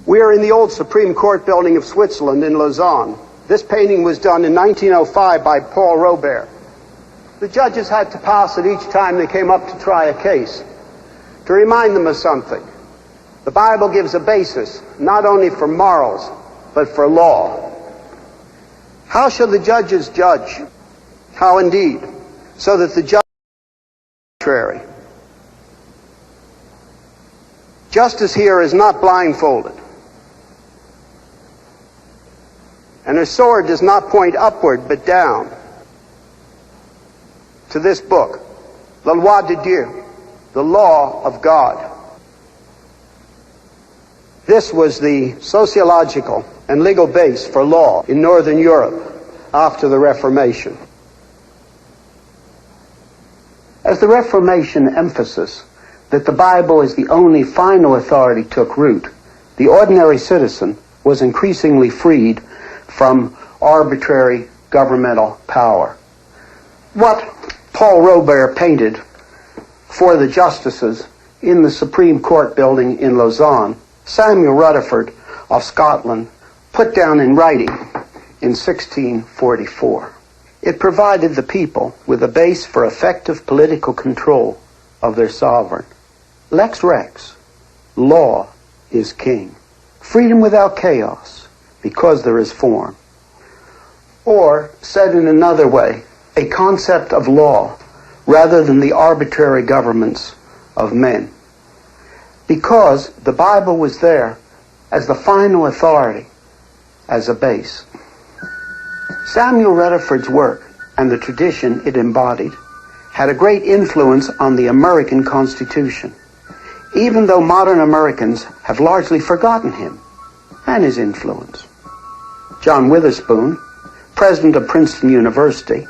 We are in the old Supreme Court building of Switzerland in Lausanne. This painting was done in 1905 by Paul Robert. The judges had to pass it each time they came up to try a case, to remind them of something. The Bible gives a basis, not only for morals, but for law. How shall the judges judge? How indeed? So that the judge is contrary. Justice here is not blindfolded. And her sword does not point upward, but down. To this book, La Loi de Dieu, the law of God. This was the sociological and legal base for law in Northern Europe after the Reformation. As the Reformation emphasis that the Bible is the only final authority took root, the ordinary citizen was increasingly freed from arbitrary governmental power. What Paul Robert painted for the justices in the Supreme Court building in Lausanne, Samuel Rutherford of Scotland put down in writing in 1644. It provided the people with a base for effective political control of their sovereign. Lex Rex, law is king. Freedom without chaos, because there is form. Or, said in another way, a concept of law rather than the arbitrary governments of men. Because the Bible was there as the final authority, as a base. Samuel Rutherford's work and the tradition it embodied had a great influence on the American Constitution, even though modern Americans have largely forgotten him and his influence. John Witherspoon, president of Princeton University,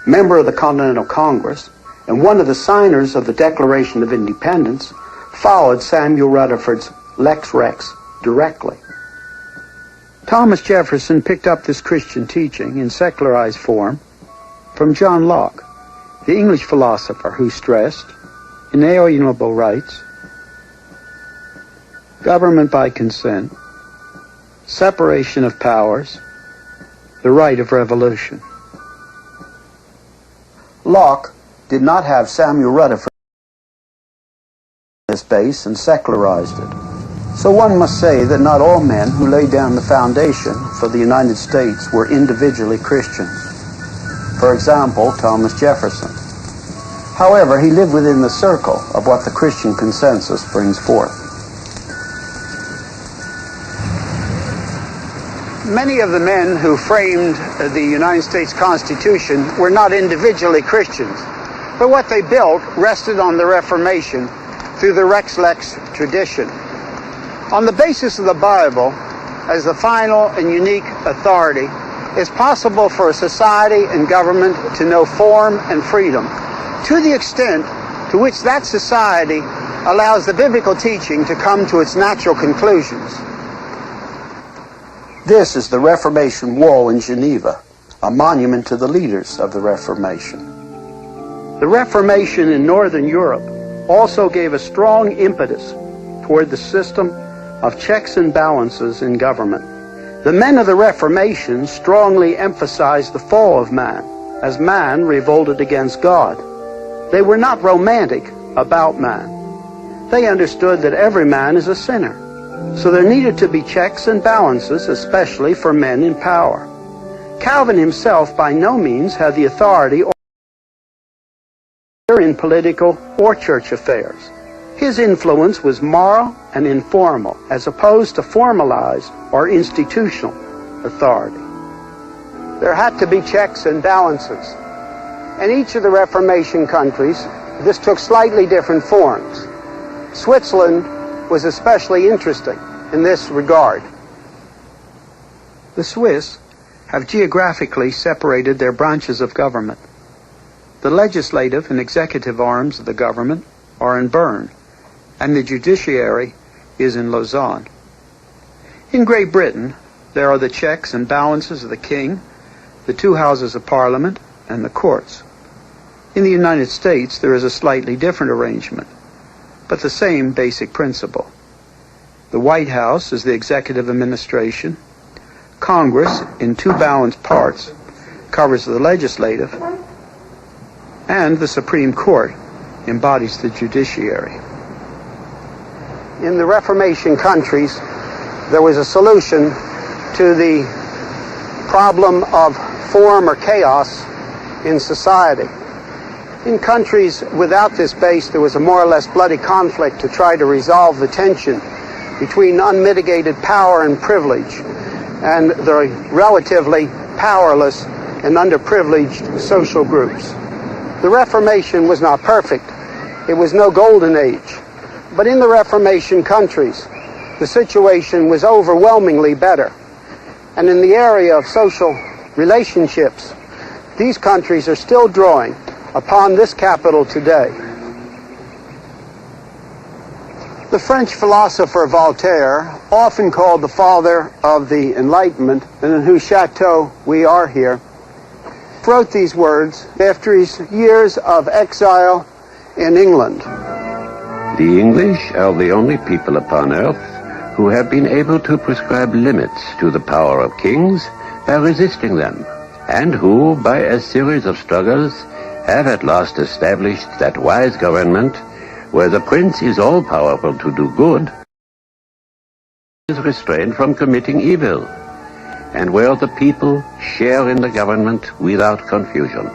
member of the Continental Congress, and one of the signers of the Declaration of Independence, followed Samuel Rutherford's Lex Rex directly. Thomas Jefferson picked up this Christian teaching in secularized form from John Locke, the English philosopher who stressed inalienable rights, government by consent, separation of powers, the right of revolution. Locke did not have Samuel Rutherford this base and secularized it. So one must say that not all men who laid down the foundation for the United States were individually Christians. For example, Thomas Jefferson. However, he lived within the circle of what the Christian consensus brings forth. Many of the men who framed the United States Constitution were not individually Christians, but what they built rested on the Reformation through the Rex Lex tradition. On the basis of the Bible, as the final and unique authority, it's possible for a society and government to know form and freedom to the extent to which that society allows the biblical teaching to come to its natural conclusions. This is the Reformation Wall in Geneva, a monument to the leaders of the Reformation. The Reformation in Northern Europe also gave a strong impetus toward the system of checks and balances in government. The men of the Reformation strongly emphasized the fall of man, as man revolted against God. They were not romantic about man. They understood that every man is a sinner, so there needed to be checks and balances, especially for men in power. Calvin himself by no means had the authority in political or church affairs. His influence was moral and informal, as opposed to formalized or institutional authority. There had to be checks and balances. In each of the Reformation countries, this took slightly different forms. Switzerland was especially interesting in this regard. The Swiss have geographically separated their branches of government. The legislative and executive arms of the government are in Bern, and the judiciary is in Lausanne. In Great Britain, there are the checks and balances of the king, the two houses of parliament, and the courts. In the United States, there is a slightly different arrangement, but the same basic principle. The White House is the executive administration. Congress, in two balanced parts, covers the legislative, and the Supreme Court embodies the judiciary. In the Reformation countries, there was a solution to the problem of form or chaos in society. In countries without this base, there was a more or less bloody conflict to try to resolve the tension between unmitigated power and privilege and the relatively powerless and underprivileged social groups. The Reformation was not perfect. It was no golden age. But in the Reformation countries, the situation was overwhelmingly better. And in the area of social relationships, these countries are still drawing upon this capital today. The French philosopher Voltaire, often called the father of the Enlightenment, and in whose chateau we are here, wrote these words after his years of exile in England. The English are the only people upon earth who have been able to prescribe limits to the power of kings by resisting them, and who, by a series of struggles, have at last established that wise government where the prince is all-powerful to do good, is restrained from committing evil, and where the people share in the government without confusion.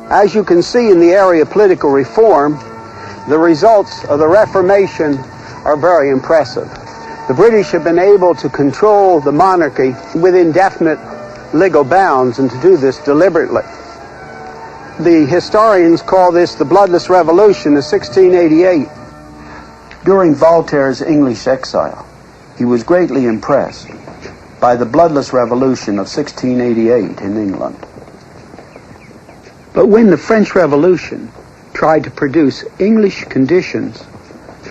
As you can see in the area of political reform, the results of the Reformation are very impressive. The British have been able to control the monarchy within definite legal bounds, and to do this deliberately. The historians call this the Bloodless Revolution of 1688. During Voltaire's English exile, he was greatly impressed by the Bloodless Revolution of 1688 in England. But when the French Revolution tried to produce English conditions,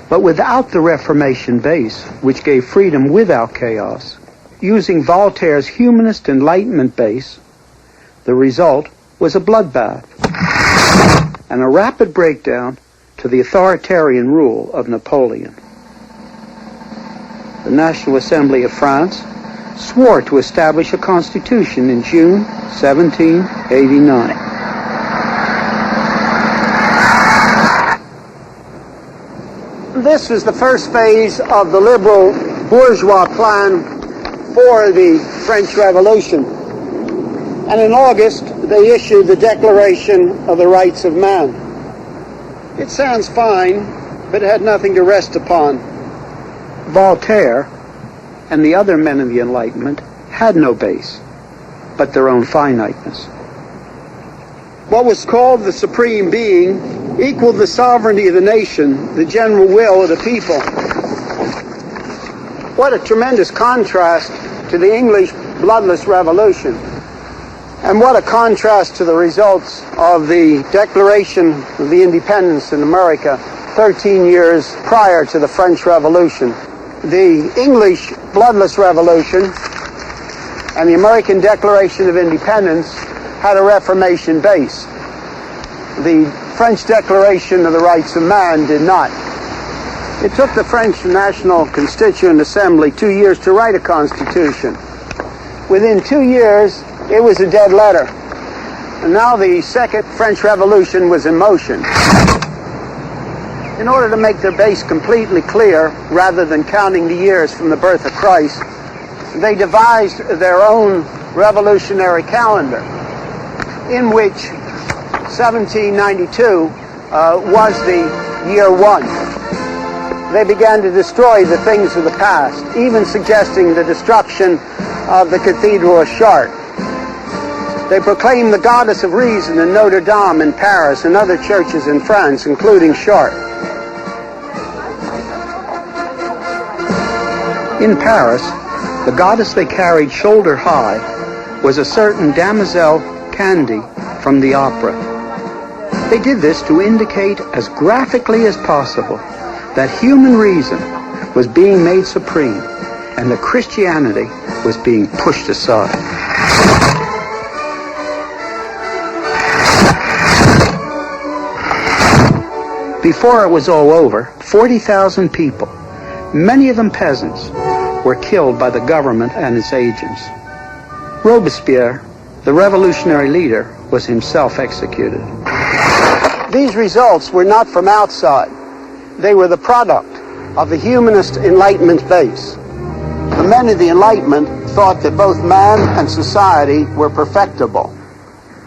but without the Reformation base, which gave freedom without chaos, using Voltaire's humanist Enlightenment base, the result was a bloodbath and a rapid breakdown to the authoritarian rule of Napoleon. The National Assembly of France swore to establish a constitution in June 1789. This is the first phase of the liberal bourgeois plan for the French Revolution. And in August, they issued the Declaration of the Rights of Man. It sounds fine, but it had nothing to rest upon. Voltaire and the other men of the Enlightenment had no base, but their own finiteness. What was called the Supreme Being equaled the sovereignty of the nation, the general will of the people. What a tremendous contrast to the English bloodless revolution. And what a contrast to the results of the Declaration of the Independence in America 13 years prior to the French Revolution. The English bloodless revolution and the American Declaration of Independence had a Reformation base. The French Declaration of the Rights of Man did not. It took the French National Constituent Assembly 2 years to write a constitution. Within 2 years, it was a dead letter. And now the Second French Revolution was in motion. In order to make their base completely clear, rather than counting the years from the birth of Christ, they devised their own revolutionary calendar, in which 1792 was the year one. They began to destroy the things of the past, even suggesting the destruction of the Cathedral of Chartres. They proclaimed the goddess of reason in Notre Dame in Paris and other churches in France, including Chartres. In Paris, the goddess they carried shoulder high was a certain Damoiselle Candy from the opera. They did this to indicate as graphically as possible that human reason was being made supreme and that Christianity was being pushed aside. Before it was all over, 40,000 people many of them peasants, were killed by the government and its agents. Robespierre, the revolutionary leader, was himself executed. These results were not from outside. They were the product of the humanist Enlightenment base. The men of the Enlightenment thought that both man and society were perfectible.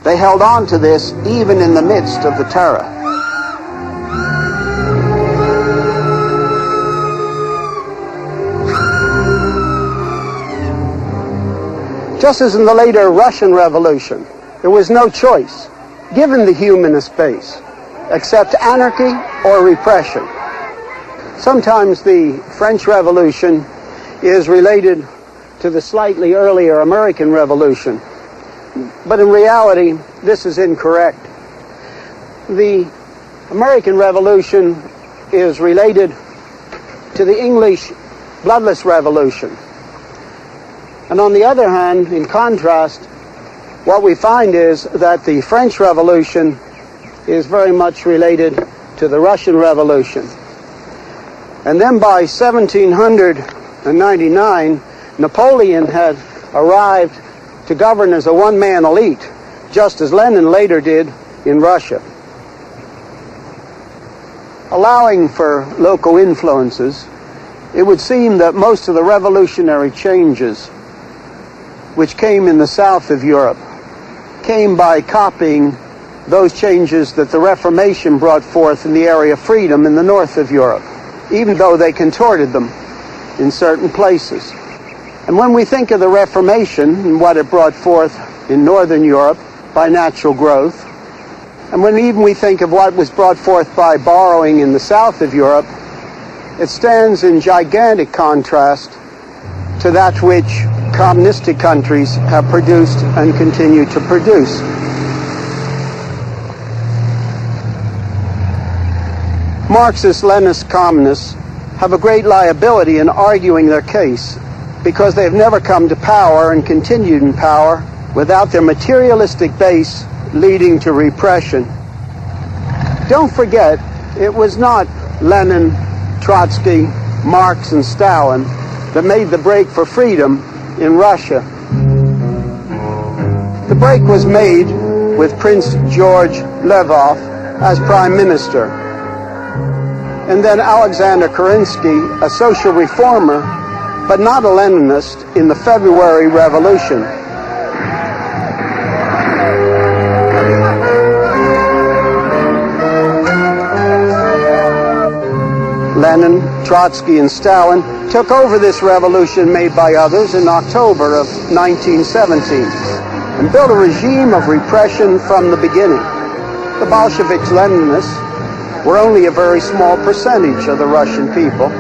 They held on to this even in the midst of the terror. Just as in the later Russian Revolution, there was no choice, given the humanist base, except anarchy or repression. Sometimes the French Revolution is related to the slightly earlier American Revolution, but in reality, this is incorrect. The American Revolution is related to the English bloodless revolution. And on the other hand, in contrast, what we find is that the French Revolution is very much related to the Russian Revolution. And then by 1799, Napoleon had arrived to govern as a one-man elite, just as Lenin later did in Russia. Allowing for local influences, it would seem that most of the revolutionary changes which came in the south of Europe came by copying those changes that the Reformation brought forth in the area of freedom in the north of Europe, even though they contorted them in certain places. And when we think of the Reformation and what it brought forth in northern Europe by natural growth, and when even we think of what was brought forth by borrowing in the south of Europe, it stands in gigantic contrast to that which communistic countries have produced and continue to produce. Marxist-Leninist communists have a great liability in arguing their case because they have never come to power and continued in power without their materialistic base leading to repression. Don't forget, it was not Lenin, Trotsky, Marx, and Stalin that made the break for freedom in Russia. The break was made with Prince George Lvov as Prime Minister, and then Alexander Kerensky, a social reformer, but not a Leninist, in the February Revolution. Lenin, Trotsky, and Stalin took over this revolution made by others in October of 1917 and built a regime of repression from the beginning. The Bolsheviks-Leninists were only a very small percentage of the Russian people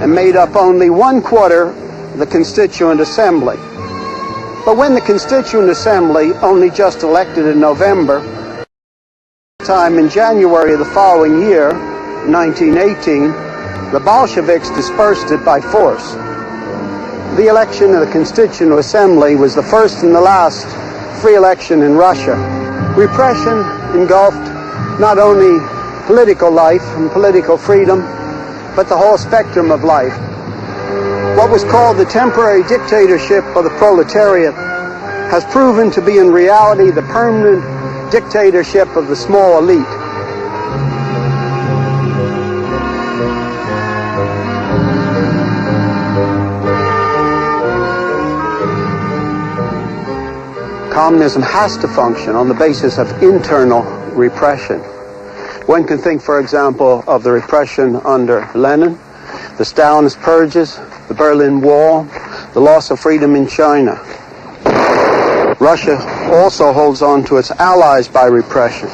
and made up only 1/4 of the Constituent Assembly. But when the Constituent Assembly only just elected in November, time in January of the following year, 1918, the Bolsheviks dispersed it by force. The election of the Constituent Assembly was the first and the last free election in Russia. Repression engulfed not only political life and political freedom, but the whole spectrum of life. What was called the temporary dictatorship of the proletariat has proven to be in reality the permanent dictatorship of the small elite. Communism has to function on the basis of internal repression. One can think, for example, of the repression under Lenin, the Stalinist purges, the Berlin Wall, the loss of freedom in China. Russia also holds on to its allies by repression.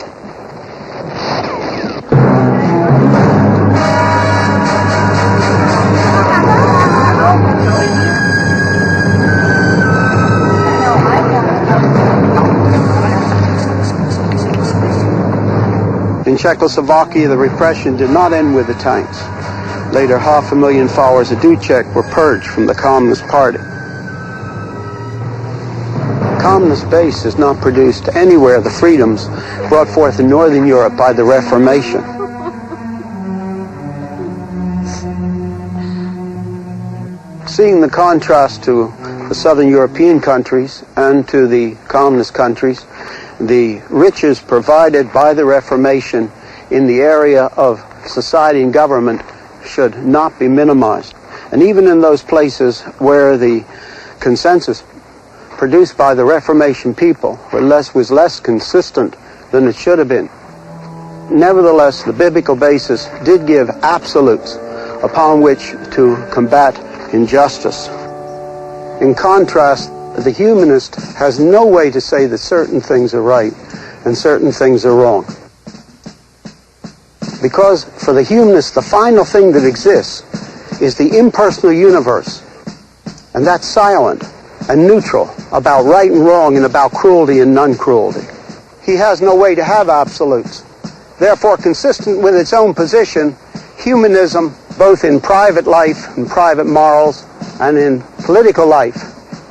In Czechoslovakia, the repression did not end with the tanks. Later, 500,000 followers of Dubček were purged from the Communist Party. Communist base has not produced anywhere the freedoms brought forth in Northern Europe by the Reformation. Seeing the contrast to the southern European countries and to the communist countries, the riches provided by the Reformation in the area of society and government should not be minimized. And even in those places where the consensus produced by the Reformation people was less consistent than it should have been, nevertheless, the biblical basis did give absolutes upon which to combat injustice. In contrast, the humanist has no way to say that certain things are right and certain things are wrong. Because for the humanist, the final thing that exists is the impersonal universe. And that's silent and neutral about right and wrong and about cruelty and non-cruelty. He has no way to have absolutes. Therefore, consistent with its own position, humanism, both in private life and private morals and in political life,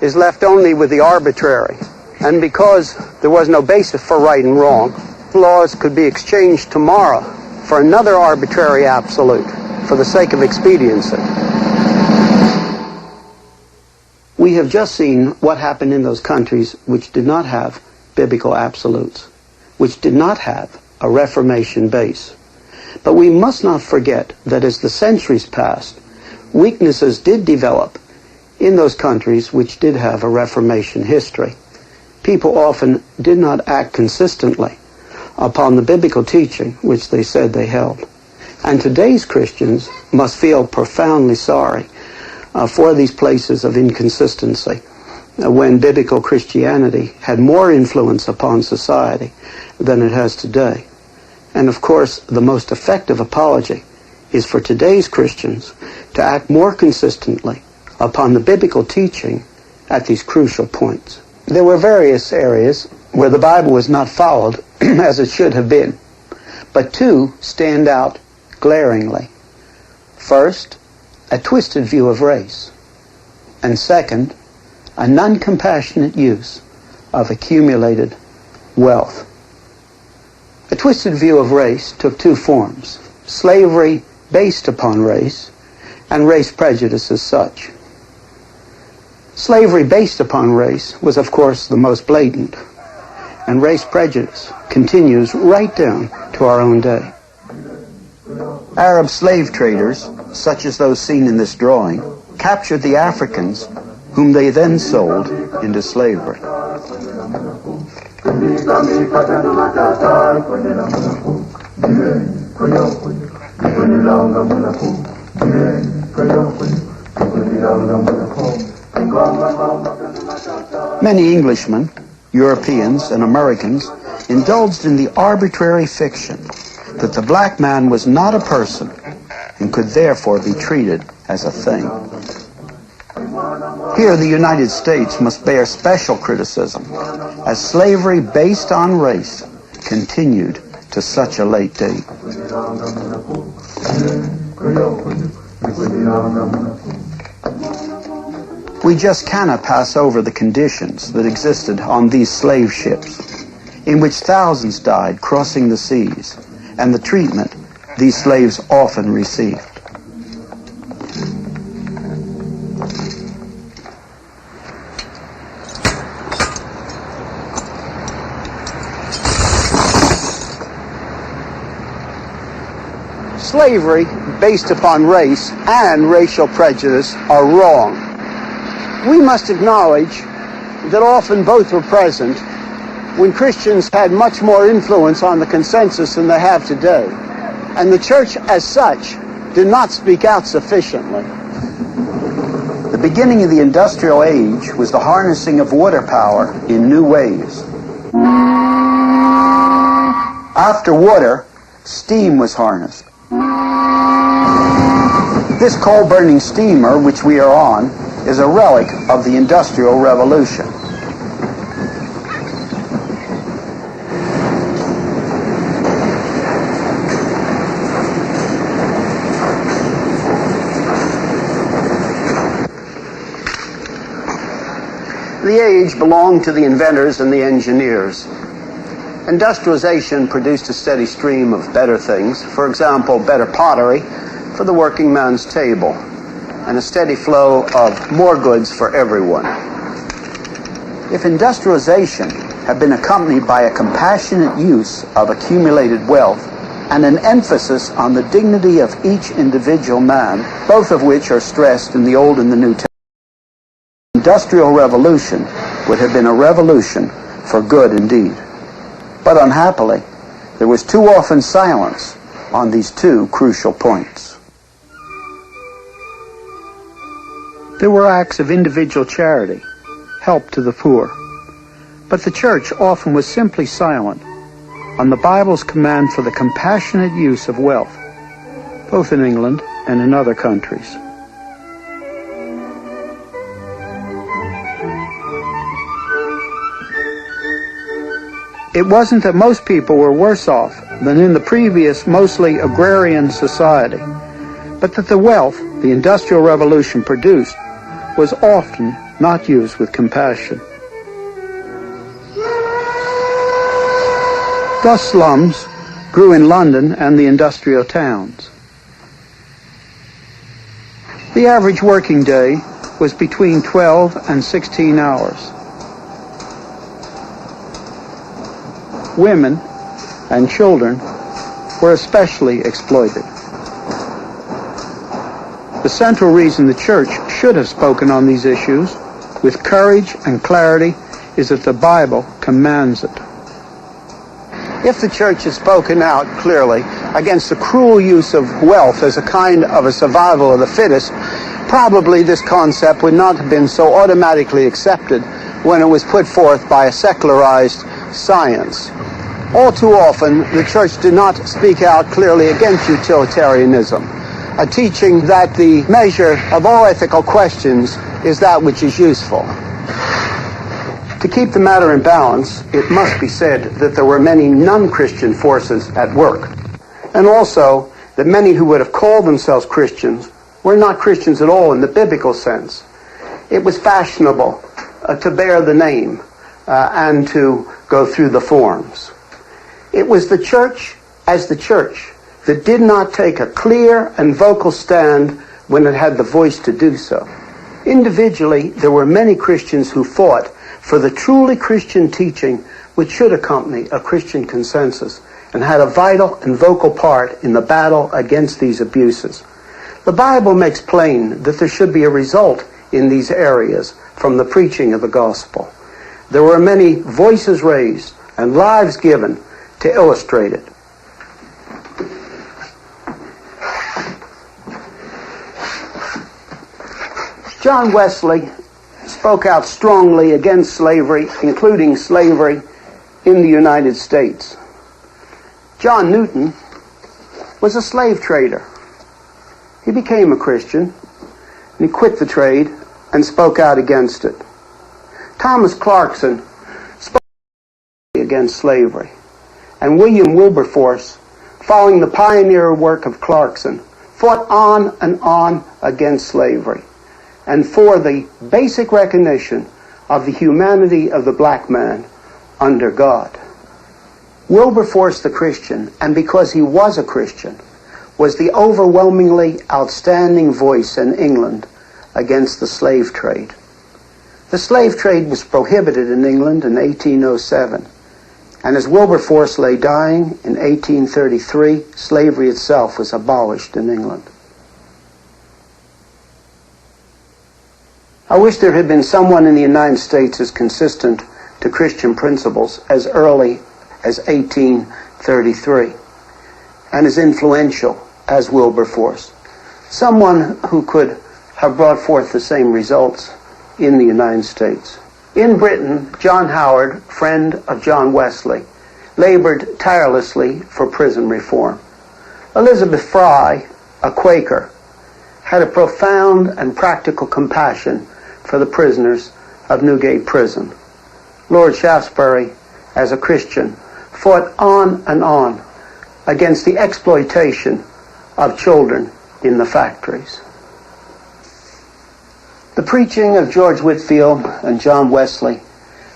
is left only with the arbitrary. And because there was no basis for right and wrong, laws could be exchanged tomorrow for another arbitrary absolute for the sake of expediency. We have just seen what happened in those countries which did not have biblical absolutes, which did not have a Reformation base. But we must not forget that as the centuries passed, weaknesses did develop in those countries which did have a Reformation history. People often did not act consistently upon the biblical teaching which they said they held. And today's Christians must feel profoundly sorry for these places of inconsistency when biblical Christianity had more influence upon society than it has today. And of course, the most effective apology is for today's Christians to act more consistently upon the biblical teaching at these crucial points. There were various areas where the Bible was not followed as it should have been, but two stand out glaringly. First, a twisted view of race, and second, a non-compassionate use of accumulated wealth. A twisted view of race took two forms: slavery based upon race and race prejudice as such. Slavery based upon race was, of course, the most blatant, and race prejudice continues right down to our own day. Arab slave traders, such as those seen in this drawing, captured the Africans, whom they then sold into slavery. Many Englishmen, Europeans, and Americans indulged in the arbitrary fiction that the black man was not a person and could therefore be treated as a thing. Here, the United States must bear special criticism, as slavery based on race continued to such a late date. We just cannot pass over the conditions that existed on these slave ships, in which thousands died crossing the seas, and the treatment these slaves often received. Slavery based upon race and racial prejudice are wrong. We must acknowledge that often both were present when Christians had much more influence on the consensus than they have today. And the church as such did not speak out sufficiently. The beginning of the industrial age was the harnessing of water power in new ways. After water, steam was harnessed. This coal-burning steamer, which we are on, is a relic of the Industrial Revolution. The age belonged to the inventors and the engineers. Industrialization produced a steady stream of better things, for example, better pottery for the working man's table, and a steady flow of more goods for everyone. If industrialization had been accompanied by a compassionate use of accumulated wealth and an emphasis on the dignity of each individual man, both of which are stressed in the Old and the New Testament, the Industrial Revolution would have been a revolution for good indeed. But unhappily, there was too often silence on these two crucial points. There were acts of individual charity, help to the poor, but the church often was simply silent on the Bible's command for the compassionate use of wealth, both in England and in other countries. It wasn't that most people were worse off than in the previous, mostly agrarian society, but that the wealth the Industrial Revolution produced was often not used with compassion. Thus slums grew in London and the industrial towns. The average working day was between 12 and 16 hours. Women and children were especially exploited. The central reason the church should have spoken on these issues with courage and clarity is that the Bible commands it. If the church had spoken out clearly against the cruel use of wealth as a kind of a survival of the fittest, probably this concept would not have been so automatically accepted when it was put forth by a secularized science. All too often, the church did not speak out clearly against utilitarianism, a teaching that the measure of all ethical questions is that which is useful. To keep the matter in balance, it must be said that there were many non-Christian forces at work, and also that many who would have called themselves Christians were not Christians at all in the biblical sense. It was fashionable to bear the name and to go through the forms. It was the church as the church that did not take a clear and vocal stand when it had the voice to do so. Individually, there were many Christians who fought for the truly Christian teaching which should accompany a Christian consensus and had a vital and vocal part in the battle against these abuses. The Bible makes plain that there should be a result in these areas from the preaching of the gospel. There were many voices raised and lives given to illustrate it. John Wesley spoke out strongly against slavery, including slavery in the United States. John Newton was a slave trader. He became a Christian, and he quit the trade and spoke out against it. Thomas Clarkson spoke against slavery. And William Wilberforce, following the pioneer work of Clarkson, fought on and on against slavery and for the basic recognition of the humanity of the black man under God. Wilberforce the Christian, and because he was a Christian, was the overwhelmingly outstanding voice in England against the slave trade. The slave trade was prohibited in England in 1807. And as Wilberforce lay dying in 1833, slavery itself was abolished in England. I wish there had been someone in the United States as consistent to Christian principles as early as 1833 and as influential as Wilberforce. Someone who could have brought forth the same results in the United States. In Britain, John Howard, friend of John Wesley, labored tirelessly for prison reform. Elizabeth Fry, a Quaker, had a profound and practical compassion for the prisoners of Newgate Prison. Lord Shaftesbury, as a Christian, fought on and on against the exploitation of children in the factories. The preaching of George Whitefield and John Wesley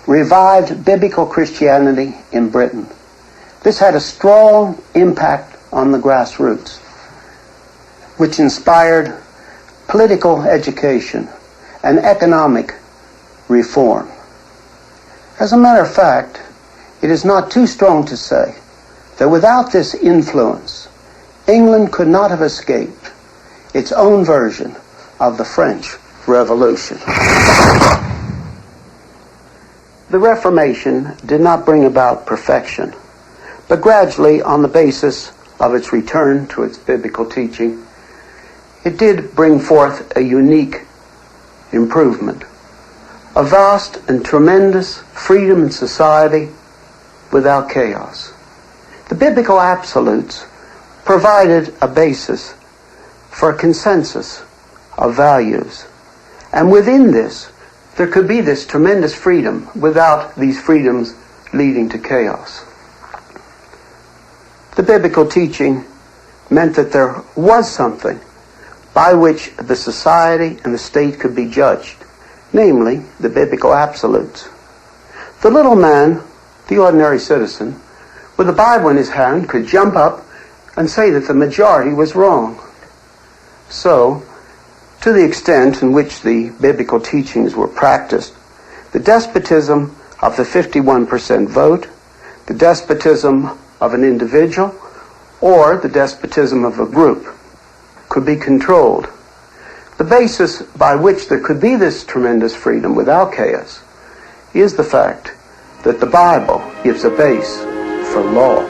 revived biblical Christianity in Britain. This had a strong impact on the grassroots, which inspired political education, and economic reform. As a matter of fact, it is not too strong to say that without this influence, England could not have escaped its own version of the French Revolution. The Reformation did not bring about perfection, but gradually, on the basis of its return to its biblical teaching, it did bring forth a unique improvement, a vast and tremendous freedom in society without chaos. The biblical absolutes provided a basis for a consensus of values, and within this, there could be this tremendous freedom without these freedoms leading to chaos. The biblical teaching meant that there was something by which the society and the state could be judged, namely the biblical absolutes. The little man, the ordinary citizen, with a Bible in his hand, could jump up and say that the majority was wrong. So, to the extent in which the biblical teachings were practiced, the despotism of the 51% vote, the despotism of an individual, or the despotism of a group could be controlled. The basis by which there could be this tremendous freedom without chaos is the fact that the Bible gives a base for law.